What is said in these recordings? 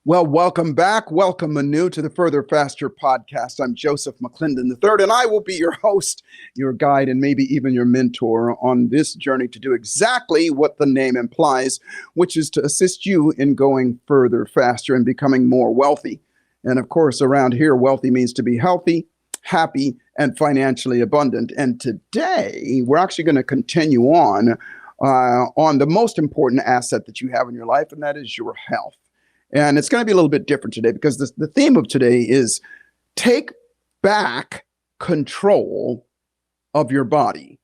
Well, welcome back. Welcome anew to the Further Faster podcast. I'm Joseph McClendon III, and I will be your host, your guide, and maybe even your mentor on this journey to do exactly what the name implies, which is to assist you in going further, faster, and becoming more wealthy. And of course, around here, wealthy means to be healthy, happy, and financially abundant. And today, we're actually going to continue on the most important asset that you have in your life, and that is your health. And it's going to be a little bit different today because the theme of today is take back control of your body.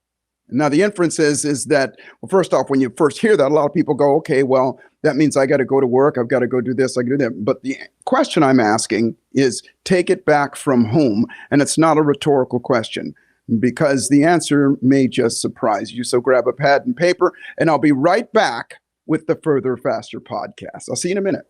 Now, the inference is that, well, first off, when you first hear that, a lot of people go, okay, well, that means I got to go to work. I've got to go do this. I got to do that. But the question I'm asking is take it back from whom? And it's not a rhetorical question because the answer may just surprise you. So grab a pad and paper, and I'll be right back with the Further Faster podcast. I'll see you in a minute.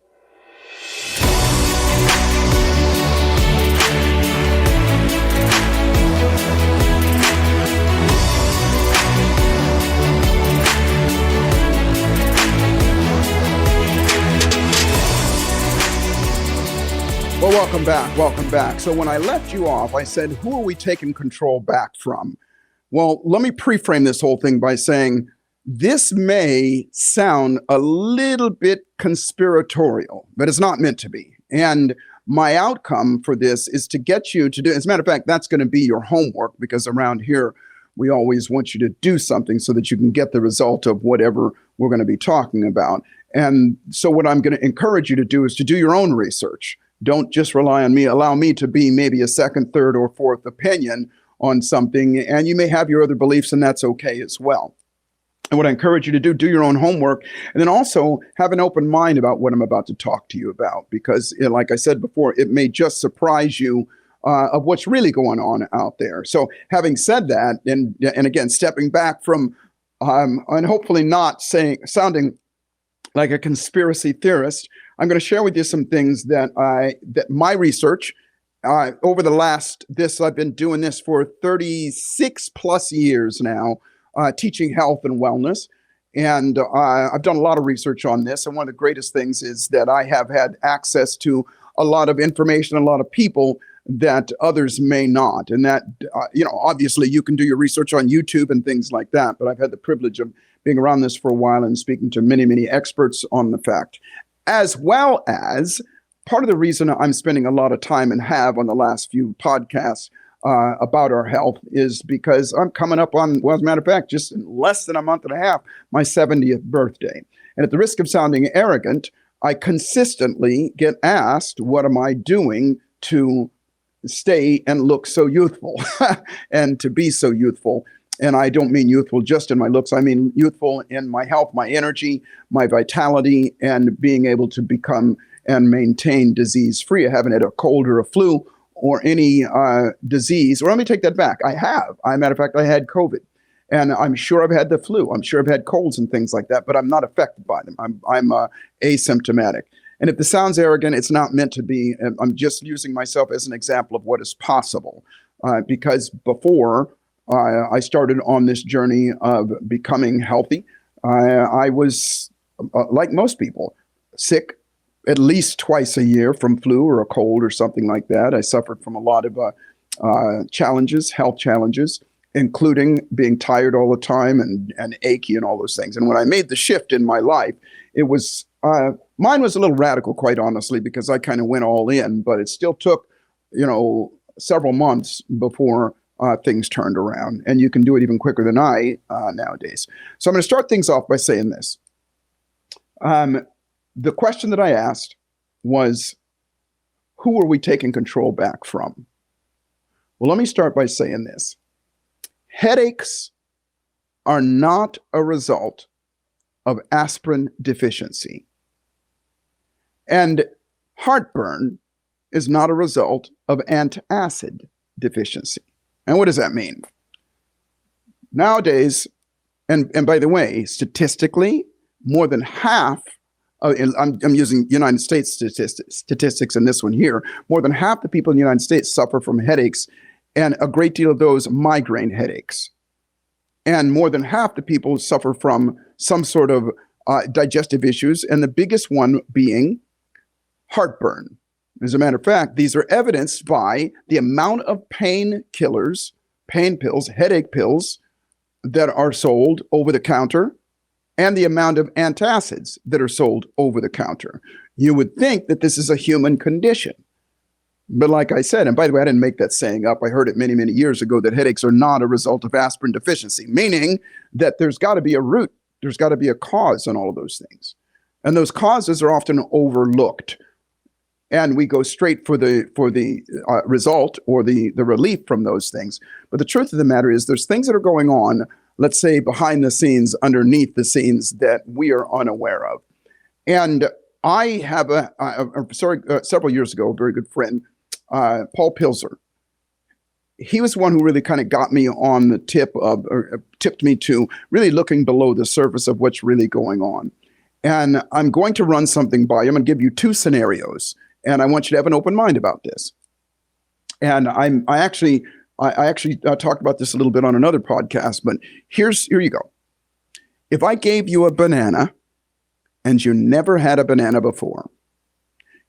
Well, welcome back. Welcome back. So when I left you off, I said, who are we taking control back from? Well, let me pre-frame this whole thing by saying this may sound a little bit conspiratorial, but it's not meant to be. And my outcome for this is to get you to do, as a matter of fact, that's going to be your homework, because around here, we always want you to do something so that you can get the result of whatever we're going to be talking about. And so what I'm going to encourage you to do is to do your own research. Don't just rely on me. Allow me to be maybe a second, third, or fourth opinion on something. And you may have your other beliefs, and that's okay as well. And what I encourage you to do your own homework, and then also have an open mind about what I'm about to talk to you about, because like I said before, it may just surprise you of what's really going on out there. So having said that, and again, stepping back from, and hopefully not sounding like a conspiracy theorist, I'm going to share with you some things that my research over the I've been doing this for 36 plus years now, teaching health and wellness. And I've done a lot of research on this. And one of the greatest things is that I have had access to a lot of information, a lot of people that others may not. And that, obviously you can do your research on YouTube and things like that. But I've had the privilege of being around this for a while and speaking to many, many experts on the fact. As well as part of the reason I'm spending a lot of time and have on the last few podcasts about our health is because I'm coming up on, well, as a matter of fact, just in less than a month and a half, my 70th birthday. And at the risk of sounding arrogant, I consistently get asked, what am I doing to stay and look so youthful and to be so youthful? And I don't mean youthful just in my looks. I mean youthful in my health, my energy, my vitality, and being able to become and maintain disease-free. I haven't had a cold or a flu or any disease. Or let me take that back. I have. As a matter of fact, I had COVID. And I'm sure I've had the flu. I'm sure I've had colds and things like that, but I'm not affected by them. I'm asymptomatic. And if this sounds arrogant, it's not meant to be. I'm just using myself as an example of what is possible. Because before I started on this journey of becoming healthy, I was, like most people, sick at least twice a year from flu or a cold or something like that. I suffered from a lot of challenges, health challenges, including being tired all the time and achy and all those things. And when I made the shift in my life, it was, mine was a little radical, quite honestly, because I kind of went all in, but it still took, several months before things turned around. And you can do it even quicker than I nowadays. So I'm going to start things off by saying this. The question that I asked was, who are we taking control back from? Well, let me start by saying this. Headaches are not a result of aspirin deficiency. And heartburn is not a result of antacid deficiency. And what does that mean? Nowadays, and by the way, statistically, more than half, I'm using United States statistics in this one here, more than half the people in the United States suffer from headaches, and a great deal of those migraine headaches. And more than half the people suffer from some sort of digestive issues, and the biggest one being heartburn. As a matter of fact, these are evidenced by the amount of painkillers, pain pills, headache pills that are sold over the counter, and the amount of antacids that are sold over the counter. You would think that this is a human condition. But like I said, and by the way, I didn't make that saying up. I heard it many, many years ago that headaches are not a result of aspirin deficiency, meaning that there's got to be a root. There's got to be a cause in all of those things. And those causes are often overlooked. And we go straight for the result or the relief from those things. But the truth of the matter is there's things that are going on, let's say behind the scenes, underneath the scenes, that we are unaware of. And I have several years ago, a very good friend, Paul Pilzer. He was one who really kind of got me on the tipped me to really looking below the surface of what's really going on. And I'm going to run something by you. I'm going to give you two scenarios, and I want you to have an open mind about this. And I actually talked about this a little bit on another podcast, but here you go. If I gave you a banana and you never had a banana before,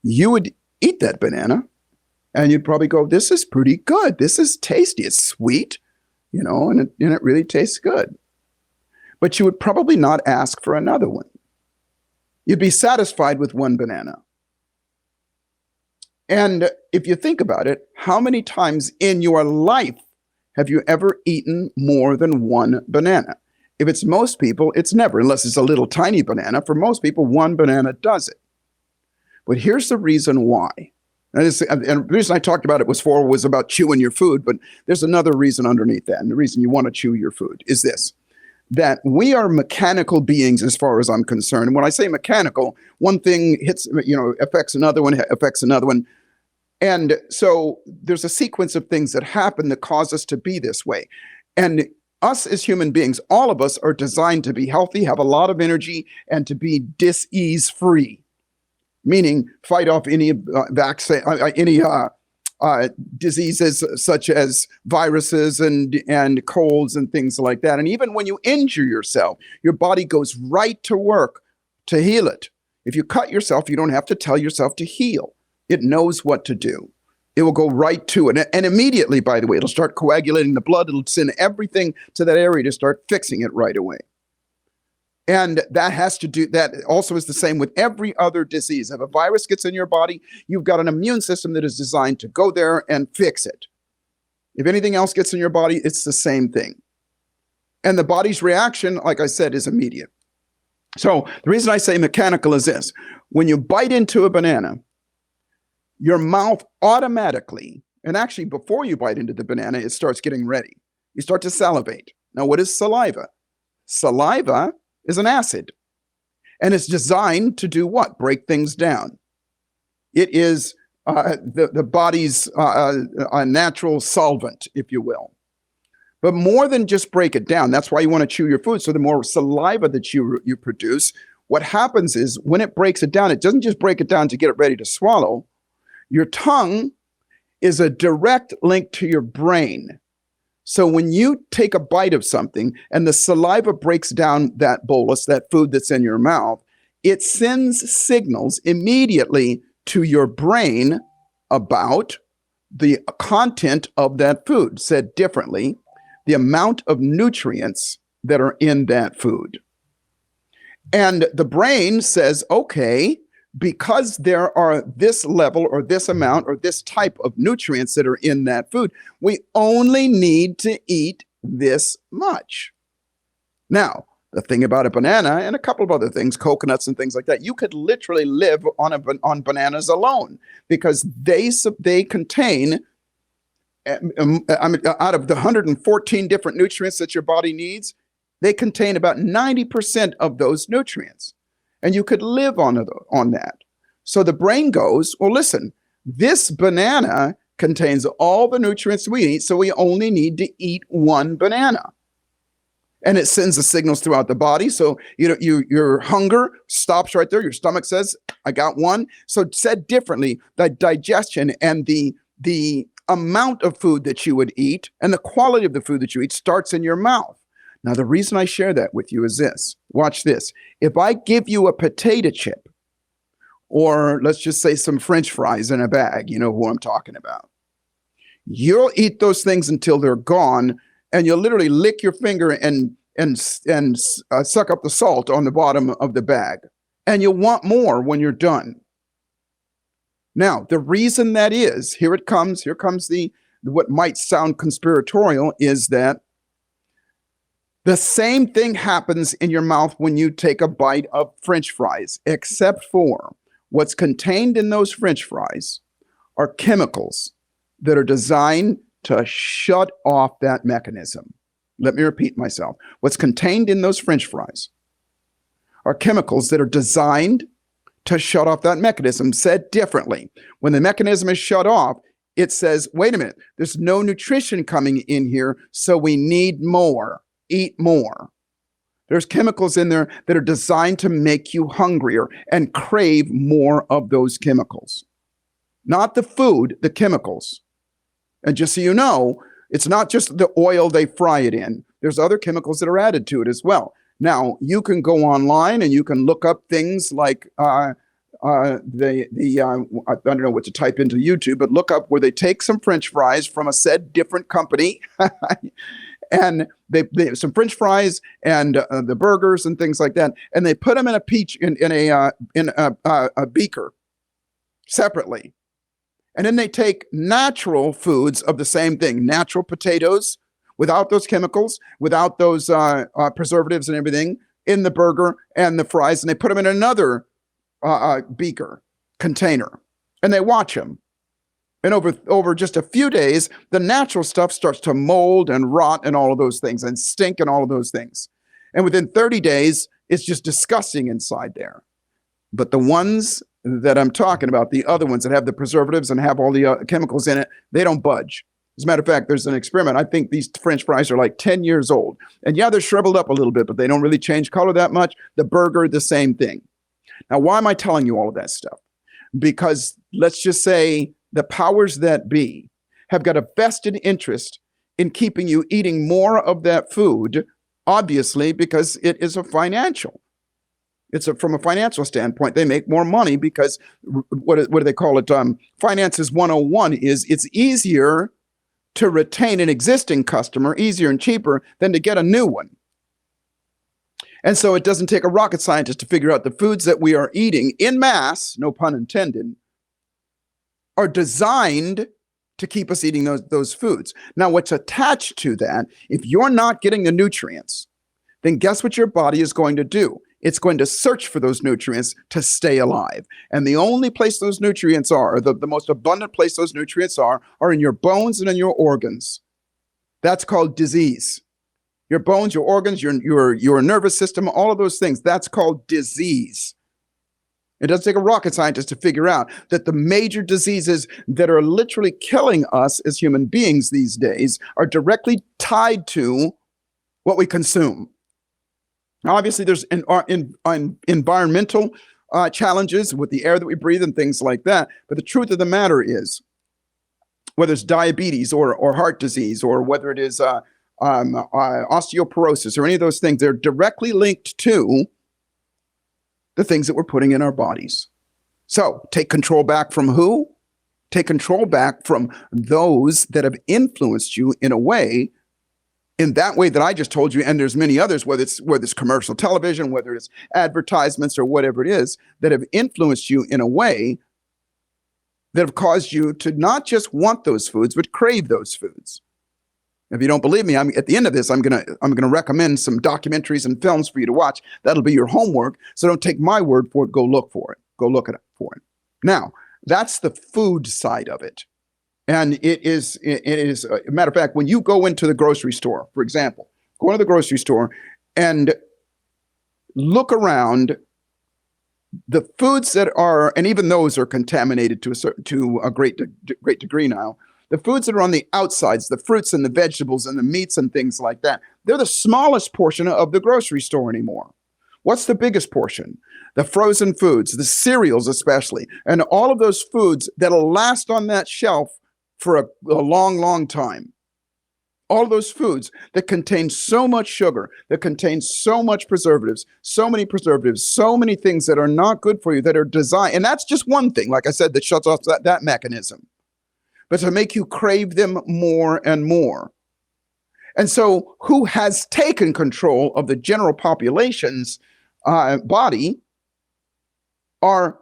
you would eat that banana and you'd probably go, this is pretty good. This is tasty. It's sweet, and it really tastes good. But you would probably not ask for another one. You'd be satisfied with one banana. And if you think about it, how many times in your life have you ever eaten more than one banana? If it's most people, it's never, unless it's a little tiny banana. For most people, one banana does it. But here's the reason why. And the reason I talked about it was about chewing your food, but there's another reason underneath that. And the reason you want to chew your food is this, that we are mechanical beings as far as I'm concerned. And when I say mechanical, one thing affects another one. And so there's a sequence of things that happen that cause us to be this way. And us as human beings, all of us are designed to be healthy, have a lot of energy, and to be dis-ease free, meaning fight off any diseases such as viruses and colds and things like that. And even when you injure yourself, your body goes right to work to heal it. If you cut yourself, you don't have to tell yourself to heal. It knows what to do. It will go right to it. And immediately, by the way, it'll start coagulating the blood. It'll send everything to that area to start fixing it right away. And that also is the same with every other disease. If a virus gets in your body, you've got an immune system that is designed to go there and fix it. If anything else gets in your body, it's the same thing. And the body's reaction, like I said, is immediate. So the reason I say mechanical is this. When you bite into a banana, your mouth automatically, and actually before you bite into the banana, it starts getting ready. You start to salivate. Now, what is saliva? Saliva is an acid, and it's designed to do what? Break things down. It is the body's natural solvent, if you will. But more than just break it down, that's why you want to chew your food. So the more saliva that you produce, what happens is when it breaks it down, it doesn't just break it down to get it ready to swallow. Your tongue is a direct link to your brain. So when you take a bite of something and the saliva breaks down that bolus, that food that's in your mouth, it sends signals immediately to your brain about the content of that food. Said differently, the amount of nutrients that are in that food. And the brain says, okay, because there are this level or this amount or this type of nutrients that are in that food, we only need to eat this much. Now, the thing about a banana and a couple of other things, coconuts and things like that, you could literally live on bananas alone because they contain, out of the 114 different nutrients that your body needs, they contain about 90% of those nutrients. And you could live on that. So the brain goes, well, listen, this banana contains all the nutrients we need, so we only need to eat one banana. And it sends the signals throughout the body. So your hunger stops right there. Your stomach says, I got one. So said differently, the digestion and the amount of food that you would eat and the quality of the food that you eat starts in your mouth. Now, the reason I share that with you is this. Watch this. If I give you a potato chip or let's just say some French fries in a bag. You know who I'm talking about. You'll eat those things until they're gone, and you'll literally lick your finger and suck up the salt on the bottom of the bag. And you'll want more when you're done. Now, the reason that is, here comes the what might sound conspiratorial, is that the same thing happens in your mouth when you take a bite of French fries, except for what's contained in those French fries are chemicals that are designed to shut off that mechanism. Let me repeat myself. What's contained in those French fries are chemicals that are designed to shut off that mechanism. Said differently, when the mechanism is shut off, it says, wait a minute, there's no nutrition coming in here, so we need more. Eat more. There's chemicals in there that are designed to make you hungrier and crave more of those chemicals. Not the food, the chemicals. And just so you know, it's not just the oil they fry it in. There's other chemicals that are added to it as well. Now, you can go online and you can look up things like I don't know what to type into YouTube, but look up where they take some French fries from a said different company and they some French fries and the burgers and things like that, and they put them in a beaker separately, and then they take natural foods of the same thing, natural potatoes without those chemicals, without those preservatives and everything, in the burger and the fries, and they put them in another beaker container, and they watch them. And over just a few days, the natural stuff starts to mold and rot and all of those things and stink and all of those things. And within 30 days, it's just disgusting inside there. But the ones that I'm talking about, the other ones that have the preservatives and have all the chemicals in it, they don't budge. As a matter of fact, there's an experiment. I think these French fries are like 10 years old. And yeah, they're shriveled up a little bit, but they don't really change color that much. The burger, the same thing. Now, why am I telling you all of that stuff? Because let's just say the powers that be have got a vested interest in keeping you eating more of that food, obviously, because it is a financial. From a financial standpoint, they make more money because what do they call it? Finances 101 is it's easier to retain an existing customer, easier and cheaper than to get a new one. And so it doesn't take a rocket scientist to figure out the foods that we are eating in mass, no pun intended, are designed to keep us eating those foods. Now, what's attached to that, if you're not getting the nutrients, then guess what your body is going to do? It's going to search for those nutrients to stay alive. And the only place those nutrients are, the most abundant place those nutrients are in your bones and in your organs. That's called disease. Your bones, your organs, your nervous system, all of those things, that's called disease. It doesn't take a rocket scientist to figure out that the major diseases that are literally killing us as human beings these days are directly tied to what we consume. Now, obviously, there's environmental challenges with the air that we breathe and things like that. But the truth of the matter is, whether it's diabetes or heart disease, or whether it is osteoporosis or any of those things, they're directly linked to the things that we're putting in our bodies. So take control back from who? Take control back from those that have influenced you in that way that I just told you, and there's many others, whether it's commercial television, whether it's advertisements or whatever it is, that have influenced you in a way that have caused you to not just want those foods, but crave those foods. If you don't believe me, at the end of this, I'm gonna recommend some documentaries and films for you to watch. That'll be your homework. So don't take my word for it. Go look for it. Go look for it. Now, that's the food side of it. And it is a matter of fact, when you go into the grocery store, for example, go into the grocery store and look around, the foods that are, and even those are contaminated to a great degree now. The foods that are on the outsides, the fruits and the vegetables and the meats and things like that, they're the smallest portion of the grocery store anymore. What's the biggest portion? The frozen foods, the cereals especially, and all of those foods that'll last on that shelf for a long, long time. All those foods that contain so much sugar, that contain so much preservatives, so many things that are not good for you, that are designed. And that's just one thing, like I said, that shuts off that mechanism, but to make you crave them more and more. And so who has taken control of the general population's body are,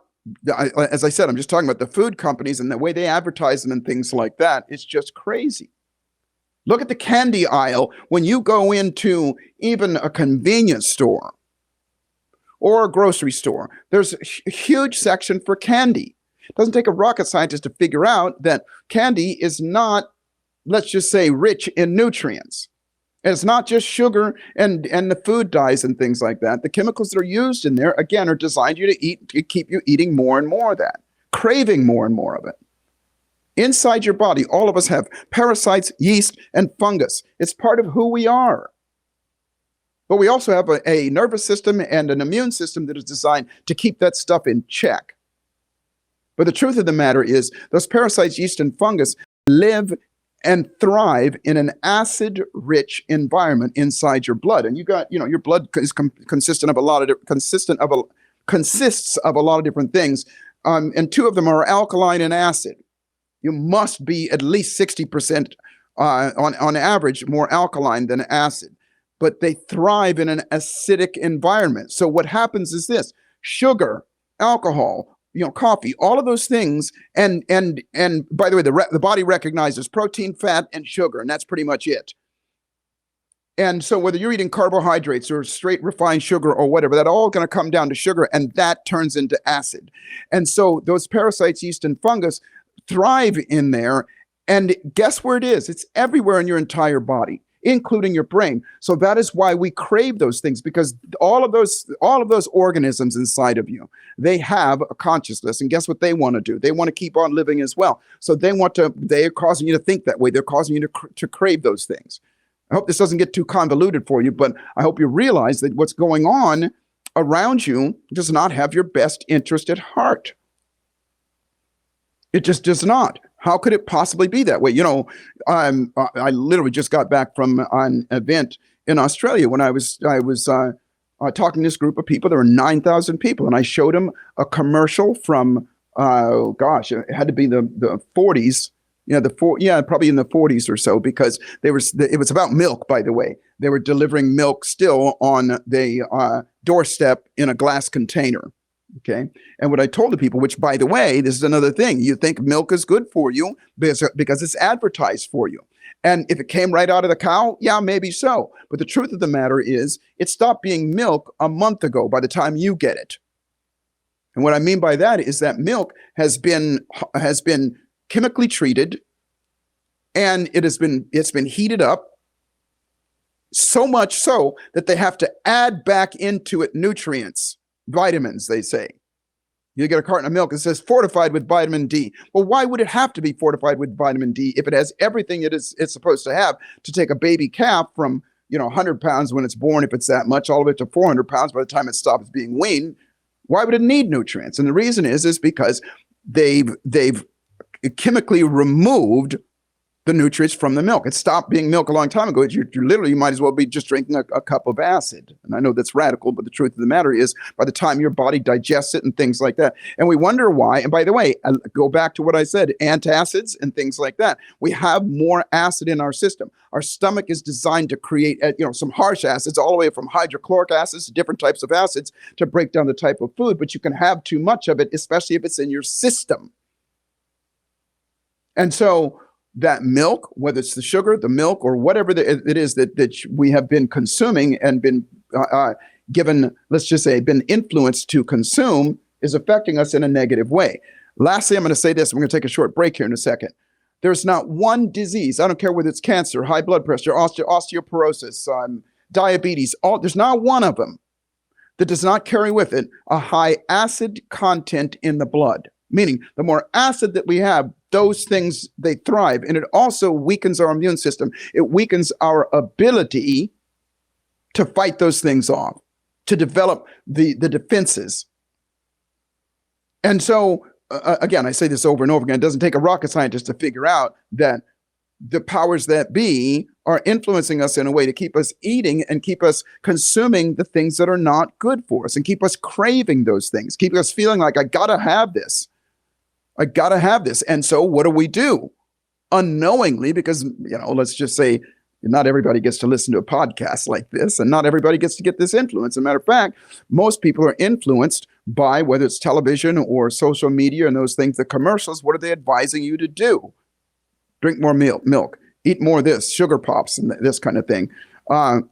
as I said, I'm just talking about the food companies and the way they advertise them and things like that. It's just crazy. Look at the candy aisle when you go into even a convenience store or a grocery store. There's a huge section for candy. It doesn't take a rocket scientist to figure out that candy is not, let's just say, rich in nutrients. And it's not just sugar and the food dyes and things like that. The chemicals that are used in there, again, are designed to keep you eating more and more of that, craving more and more of it. Inside your body, all of us have parasites, yeast, and fungus. It's part of who we are. But we also have a nervous system and an immune system that is designed to keep that stuff in check. But the truth of the matter is, those parasites, yeast, and fungus live and thrive in an acid-rich environment inside your blood. And your blood is consists of a lot of different things, and two of them are alkaline and acid. You must be at least 60% on average more alkaline than acid, but they thrive in an acidic environment. So what happens is this: sugar, alcohol, coffee, all of those things, and by the way, the body recognizes protein, fat, and sugar, and that's pretty much it. And so whether you're eating carbohydrates or straight refined sugar or whatever, that's all going to come down to sugar, and that turns into acid. And so those parasites, yeast, and fungus thrive in there. And guess where it is? It's everywhere in your entire body, including your brain. So that is why we crave those things, because all of those organisms inside of you, they have a consciousness. And guess what they want to do? They want to keep on living as well. So they are causing you to think that way. They're causing you to crave those things. I hope this doesn't get too convoluted for you, but I hope you realize that what's going on around you does not have your best interest at heart. It just does not. How could it possibly be that way? I literally just got back from an event in Australia when I was talking to this group of people. There were 9,000 people, and I showed them a commercial from, it had to be the 40s. Probably in the 40s or so, because it was about milk, by the way. They were delivering milk still on the doorstep in a glass container. Okay. And what I told the people, which, by the way, this is another thing. You think milk is good for you because it's advertised for you. And if it came right out of the cow, yeah, maybe so. But the truth of the matter is, it stopped being milk a month ago by the time you get it. And what I mean by that is that milk has been chemically treated, and it's been heated up so much so that they have to add back into it nutrients. Vitamins, they say. You get a carton of milk that says fortified with vitamin D. Well, why would it have to be fortified with vitamin D if it has everything it's supposed to have to take a baby calf from 100 pounds when it's born, if it's that much, all the way to 400 pounds by the time it stops being weaned? Why would it need nutrients? And the reason is because they've chemically removed the nutrients from the milk. It stopped being milk a long time ago. You literally might as well be just drinking a cup of acid. And I know that's radical, but the truth of the matter is, by the time your body digests it and things like that, and we wonder why. And by the way, I go back to what I said, antacids and things like that. We have more acid in our system. Our stomach is designed to create, some harsh acids, all the way from hydrochloric acids to different types of acids to break down the type of food. But you can have too much of it, especially if it's in your system. And so that milk, whether it's the sugar, the milk, or whatever it is that we have been consuming and been given, let's just say, been influenced to consume, is affecting us in a negative way. Lastly, I'm going to say this. We're going to take a short break here in a second. There's not one disease, I don't care whether it's cancer, high blood pressure, osteoporosis, diabetes, there's not one of them that does not carry with it a high acid content in the blood. Meaning, the more acid that we have, those things, they thrive. And it also weakens our immune system. It weakens our ability to fight those things off, to develop the defenses. And so, again, I say this over and over again, it doesn't take a rocket scientist to figure out that the powers that be are influencing us in a way to keep us eating and keep us consuming the things that are not good for us and keep us craving those things, keep us feeling like, I gotta have this. I gotta have this. And so what do? Unknowingly, because, let's just say not everybody gets to listen to a podcast like this, and not everybody gets to get this influence. As a matter of fact, most people are influenced by whether it's television or social media and those things, the commercials. What are they advising you to do? Drink more milk, eat more of this, sugar pops, and this kind of thing. And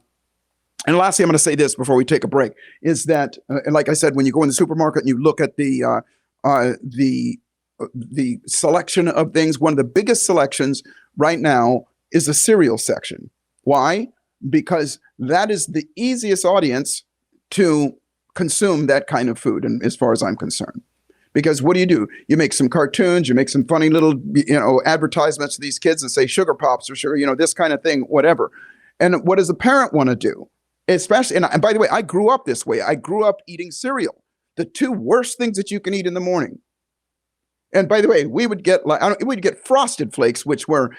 lastly, I'm going to say this before we take a break, is that, and like I said, when you go in the supermarket and you look at the selection of things, one of the biggest selections right now is the cereal section. Why? Because that is the easiest audience to consume that kind of food, and as far as I'm concerned. Because what do? You make some cartoons, you make some funny little, advertisements to these kids and say sugar pops or sugar, this kind of thing, whatever. And what does a parent want to do? Especially, and by the way, I grew up this way. I grew up eating cereal, the two worst things that you can eat in the morning. And by the way, we'd get Frosted Flakes, which were,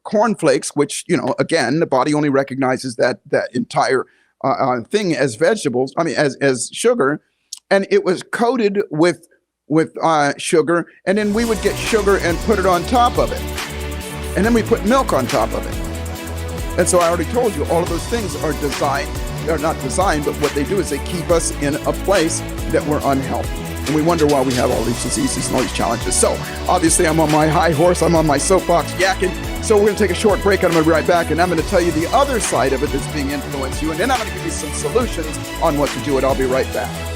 corn flakes, which, again, the body only recognizes that entire thing as vegetables. As sugar, and it was coated with sugar, and then we would get sugar and put it on top of it, and then we put milk on top of it. And so I already told you, all of those things are designed. They're not designed, but what they do is they keep us in a place that we're unhealthy. And we wonder why we have all these diseases and all these challenges. So obviously I'm on my high horse. I'm on my soapbox yakking. So we're going to take a short break and I'm going to be right back. And I'm going to tell you the other side of it that's being influenced you. And then I'm going to give you some solutions on what to do. And I'll be right back.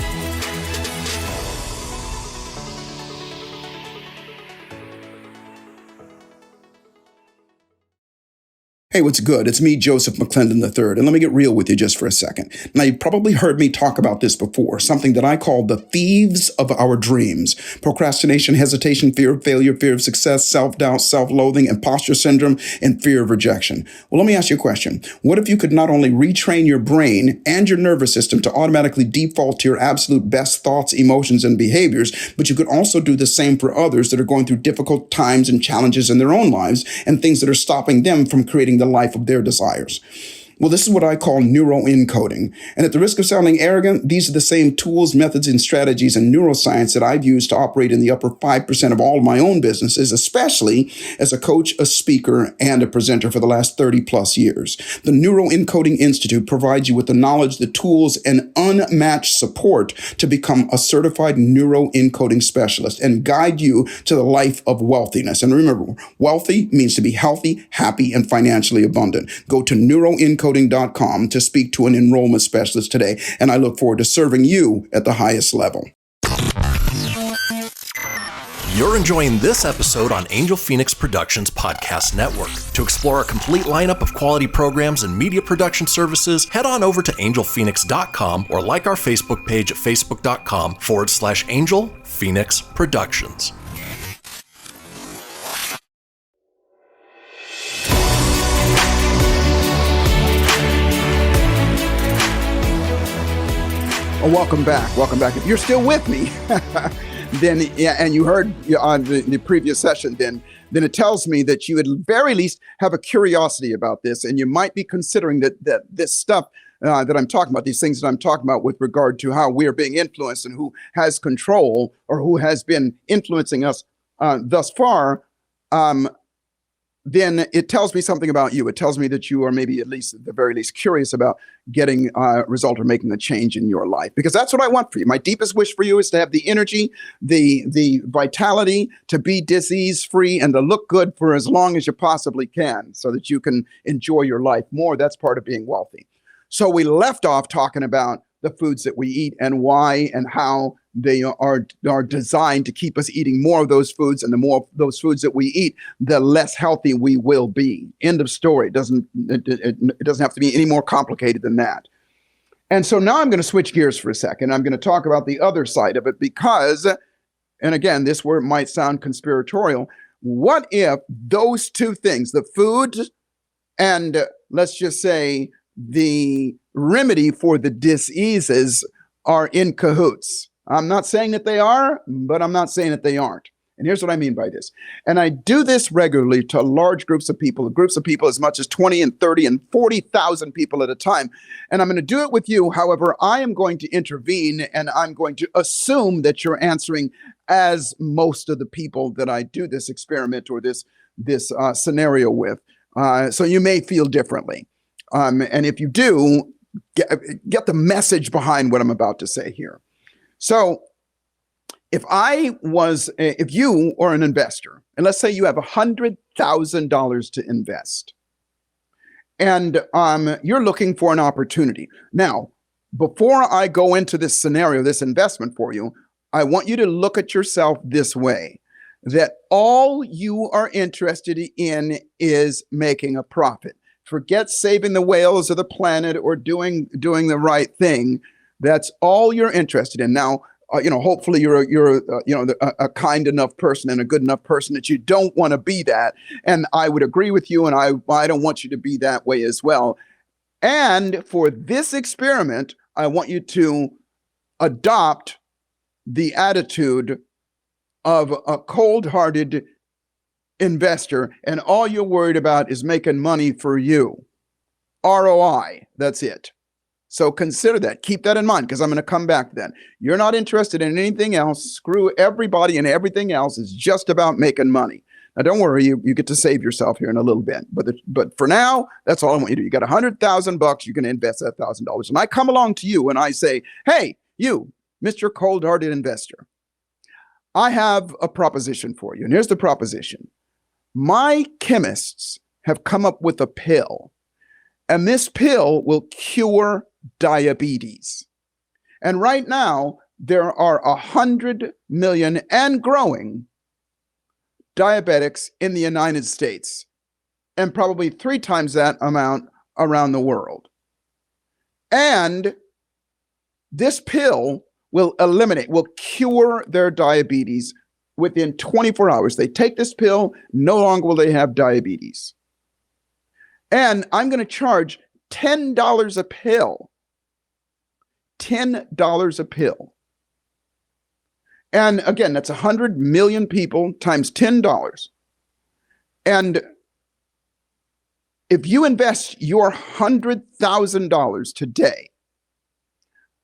Hey, what's good? It's me, Joseph McClendon III, and let me get real with you just for a second. Now, you've probably heard me talk about this before, something that I call the thieves of our dreams. Procrastination, hesitation, fear of failure, fear of success, self-doubt, self-loathing, imposter syndrome, and fear of rejection. Well, let me ask you a question. What if you could not only retrain your brain and your nervous system to automatically default to your absolute best thoughts, emotions, and behaviors, but you could also do the same for others that are going through difficult times and challenges in their own lives and things that are stopping them from creating the life of their desires? Well, this is what I call neuroencoding. And at the risk of sounding arrogant, these are the same tools, methods, and strategies in neuroscience that I've used to operate in the upper 5% of all of my own businesses, especially as a coach, a speaker, and a presenter for the last 30 plus years. The Neuroencoding Institute provides you with the knowledge, the tools, and unmatched support to become a certified neuroencoding specialist and guide you to the life of wealthiness. And remember, wealthy means to be healthy, happy, and financially abundant. Go to neuroencoding.com to speak to an enrollment specialist today, and I look forward to serving you at the highest level. You're enjoying this episode on Angel Phoenix Productions Podcast Network. To explore a complete lineup of quality programs and media production services, head on over to angelphoenix.com or like our Facebook page at facebook.com/Angel Phoenix Productions. Oh, welcome back. Welcome back. If you're still with me, then, and you heard on the previous session, then it tells me that you at very least have a curiosity about this, and you might be considering that this stuff that I'm talking about, these things that I'm talking about with regard to how we are being influenced and who has control or who has been influencing us thus far, then it tells me something about you. It tells me that you are maybe at least, at the very least, curious about getting a result or making a change in your life. Because that's what I want for you. My deepest wish for you is to have the energy, the vitality, to be disease-free and to look good for as long as you possibly can so that you can enjoy your life more. That's part of being wealthy. So we left off talking about the foods that we eat and why and how they are designed to keep us eating more of those foods, and the more of those foods that we eat, the less healthy we will be. End of story. It doesn't have to be any more complicated than that. And so now I'm going to switch gears for a second. I'm going to talk about the other side of it because, and again, this word might sound conspiratorial. What if those two things, the food and let's just say the remedy for the diseases, are in cahoots? I'm not saying that they are, but I'm not saying that they aren't. And here's what I mean by this. And I do this regularly to large groups of people as much as 20 and 30 and 40,000 people at a time. And I'm going to do it with you. However, I am going to intervene, and I'm going to assume that you're answering as most of the people that I do this experiment or this scenario with. So you may feel differently. And if you do, get the message behind what I'm about to say here. So if you are an investor, and let's say you have $100,000 to invest, and you're looking for an opportunity. Now, before I go into this scenario, this investment for you, I want you to look at yourself this way, that all you are interested in is making a profit. Forget saving the whales of the planet or doing the right thing. That's all you're interested in. Now, hopefully you're a kind enough person and a good enough person that you don't want to be that. And I would agree with you, and I don't want you to be that way as well. And for this experiment, I want you to adopt the attitude of a cold-hearted investor, and all you're worried about is making money for you. ROI, that's it. So consider that. Keep that in mind, because I'm going to come back then. You're not interested in anything else. Screw everybody and everything else. It's just about making money. Now, don't worry. You get to save yourself here in a little bit. But for now, that's all I want you to do. You got $100,000. You can invest that $1,000. And I come along to you and I say, hey, you, Mr. Cold-Hearted Investor, I have a proposition for you. And here's the proposition. My chemists have come up with a pill. And this pill will cure diabetes. And right now, there are 100 million and growing diabetics in the United States, and probably 3 times that amount around the world. And this pill will cure their diabetes within 24 hours. They take this pill, no longer will they have diabetes. And I'm going to charge $10 a pill. $10 a pill. And again, that's 100 million people times $10. And if you invest your $100,000 today,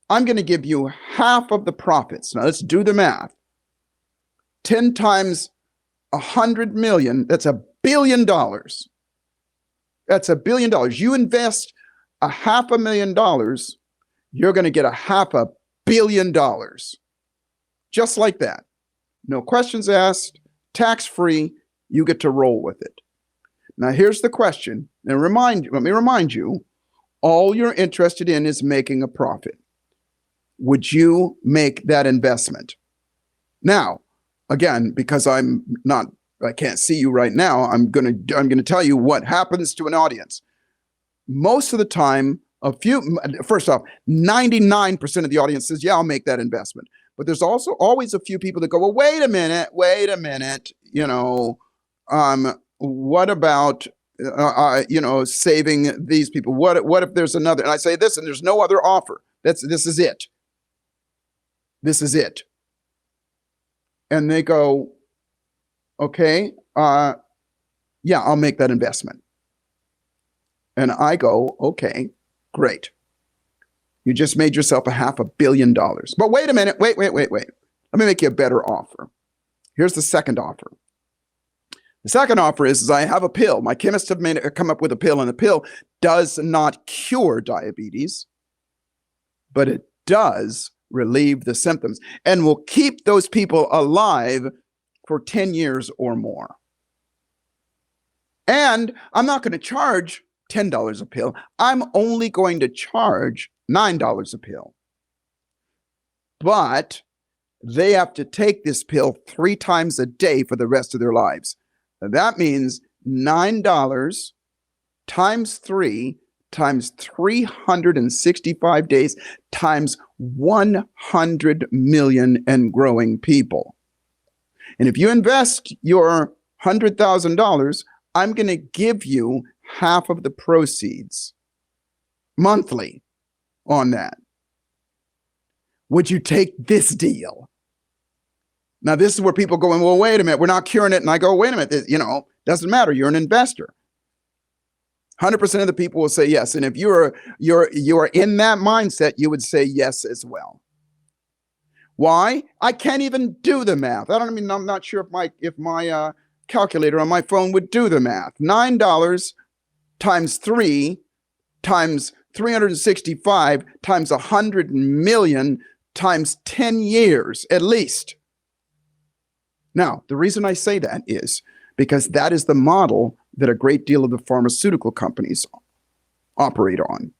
I'm going to give you half of the profits. Now let's do the math. 10 times 100 million, that's $1 billion. That's $1 billion. You invest $500,000, you're going to get $500 million. Just like that. No questions asked, tax-free, you get to roll with it. Now here's the question, and let me remind you, all you're interested in is making a profit. Would you make that investment? Now, again, because I can't see you right now, I'm going to tell you what happens to an audience. Most of the time, first off, 99% of the audience says, yeah, I'll make that investment. But there's also always a few people that go, well, wait a minute. What about, saving these people? What if there's another? And I say this, and there's no other offer. This is it. This is it. And they go, okay, yeah, I'll make that investment. And I go, okay, great. You just made yourself $500 million. But wait a minute, wait. Let me make you a better offer. Here's the second offer. The second offer is I have a pill. My chemists have come up with a pill, and the pill does not cure diabetes, but it does relieve the symptoms and will keep those people alive for 10 years or more. And I'm not going to charge $10 a pill. I'm only going to charge $9 a pill. But they have to take this pill 3 times a day for the rest of their lives. That means $9 times 3 times 365 days times 100 million and growing people. And if you invest your $100,000, I'm going to give you half of the proceeds monthly on that. Would you take this deal? Now, this is where people go, well, wait a minute, we're not curing it. And I go, wait a minute, doesn't matter. You're an investor. 100% of the people will say yes. And if you're in that mindset, you would say yes as well. Why? I can't even do the math. I'm not sure if my calculator on my phone would do the math. $9 times 3 times 365 times 100 million times 10 years at least. Now, the reason I say that is because that is the model that a great deal of the pharmaceutical companies operate on.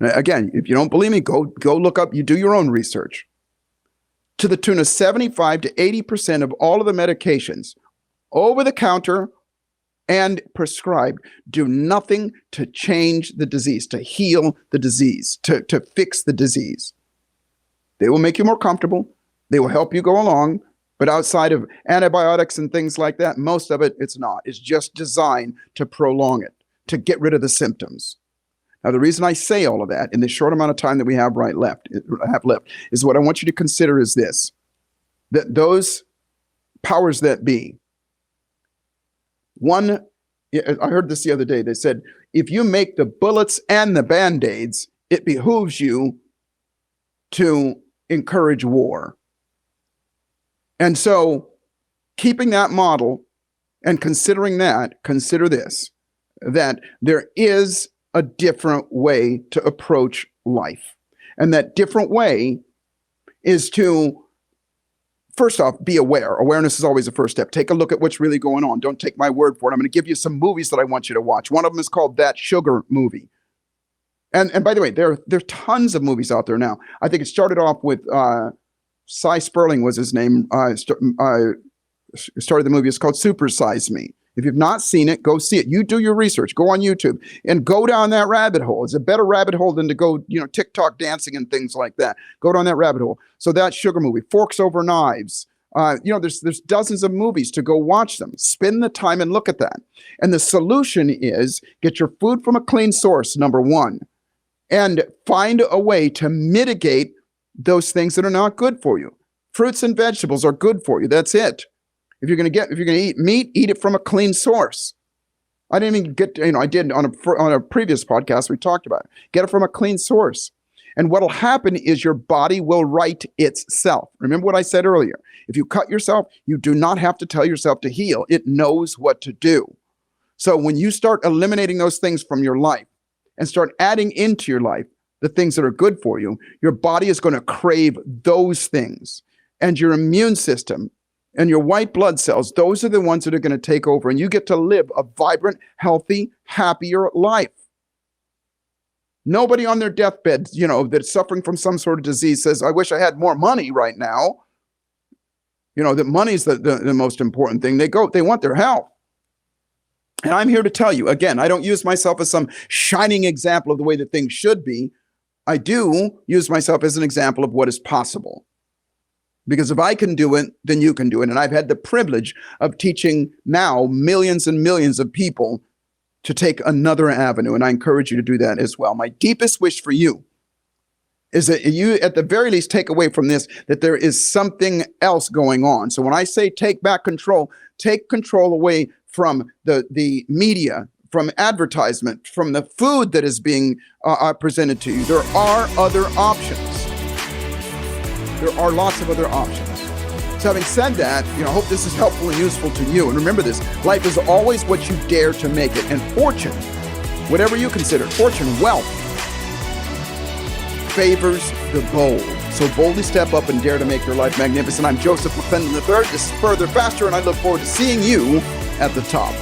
Again, if you don't believe me, go look up, you do your own research. To the tune of 75 to 80% of all of the medications, over the counter and prescribed, do nothing to change the disease, to heal the disease, to fix the disease. They will make you more comfortable. They will help you go along. But outside of antibiotics and things like that, most of it, it's not. It's just designed to prolong it, to get rid of the symptoms. Now, the reason I say all of that in the short amount of time that we have left is what I want you to consider is this, that those powers that be, one, I heard this the other day, they said, if you make the bullets and the Band-Aids, it behooves you to encourage war. And so keeping that model and considering that, consider this, that there is a different way to approach life. And that different way is to, first off, be aware. Awareness is always the first step. Take a look at what's really going on. Don't take my word for it. I'm going to give you some movies that I want you to watch. One of them is called That Sugar Movie. And by the way, there are tons of movies out there now. I think it started off with Cy Sperling was his name. Started the movie. It's called Super Size Me. If you've not seen it, go see it. You do your research. Go on YouTube and go down that rabbit hole. It's a better rabbit hole than to go, TikTok dancing and things like that. Go down that rabbit hole. So That Sugar Movie, Forks Over Knives. There's dozens of movies to go watch them. Spend the time and look at that. And the solution is get your food from a clean source, number one, and find a way to mitigate those things that are not good for you. Fruits and vegetables are good for you. That's it. If you're going to eat meat, eat it from a clean source. I didn't even get, I did on a previous podcast, we talked about it. Get it from a clean source. And what'll happen is your body will right itself. Remember what I said earlier. If you cut yourself, you do not have to tell yourself to heal. It knows what to do. So when you start eliminating those things from your life and start adding into your life the things that are good for you, your body is going to crave those things. And your immune system and your white blood cells, those are the ones that are going to take over. And you get to live a vibrant, healthy, happier life. Nobody on their deathbed, that's suffering from some sort of disease says, I wish I had more money right now. That money's the most important thing. They want their health. And I'm here to tell you, again, I don't use myself as some shining example of the way that things should be. I do use myself as an example of what is possible. Because if I can do it, then you can do it. And I've had the privilege of teaching now millions and millions of people to take another avenue. And I encourage you to do that as well. My deepest wish for you is that you, at the very least, take away from this that there is something else going on. So when I say take back control, take control away from the media, from advertisement, from the food that is being presented to you. There are other options. There are lots of other options. So having said that, I hope this is helpful and useful to you. And remember this, life is always what you dare to make it. And fortune, whatever you consider, fortune, wealth, favors the bold. So boldly step up and dare to make your life magnificent. I'm Joseph McClendon III. This is Further Faster, and I look forward to seeing you at the top.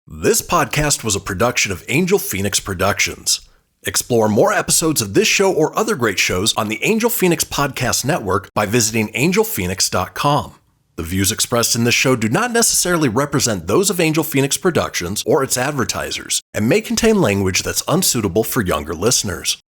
This podcast was a production of Angel Phoenix Productions. Explore more episodes of this show or other great shows on the Angel Phoenix Podcast Network by visiting angelphoenix.com. The views expressed in this show do not necessarily represent those of Angel Phoenix Productions or its advertisers and may contain language that's unsuitable for younger listeners.